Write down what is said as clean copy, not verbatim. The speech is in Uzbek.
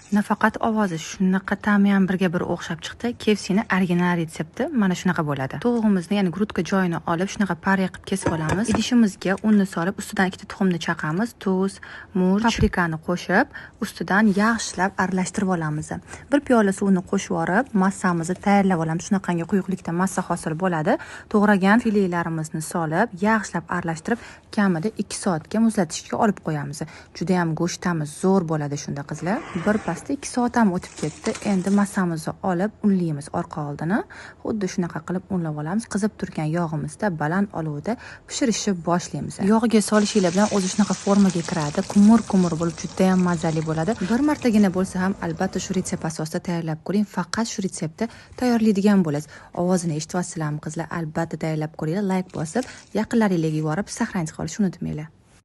Nafaqat ovozi, shunaqa ta'mi ham birga bir o'xshab chiqdi. KFC'ni original retsepti mana shunaqa bo'ladi. Tovuqimizni, ya'ni grudka joyini olib, shunaqa pare qilib kesib olamiz. Idishimizga unni solib, ustidan ikkita tuxumni chaqamiz, tuz, murch, paprikani qo'shib, ustidan yaxshilab aralashtirib olamiz. Bir piyola suvni qo'shib yorib, massamizni tayyorlab olamiz. Shunaqangi quyuqlikda massa hosil bo'ladi. To'g'ragan filelarimizni solib, yaxshilab aralashtirib, kamida 2 soatga muzlatishga olib qo'yamiz. Juda ham go'shtamiz zo'r bo'ladi shunda qizlar. Bir 2 soat ham o'tib ketdi. Endi massamizni olib unlaymiz orqa oldini. Xuddi shunaqa qilib unlab olamiz. Qizib turgan yog'imizda baland olovda pishirishni boshlaymiz. Yog'iga solishinglar bilan o'zi shunaqa formaga kiradi. Kumur bo'lib juda ham mazali bo'ladi. Bir martagina bo'lsa ham albatta shu retsept asosida tayyorlab ko'ring. Faqat shu retseptni tayyorlaydigan bo'lasiz. Ovozini eshityapsizlarmi qizlar? Albatta tayyorlab ko'ringlar. Like bosib, yaqinlaringizga yuborib saqlanib qolishni unutmanglar.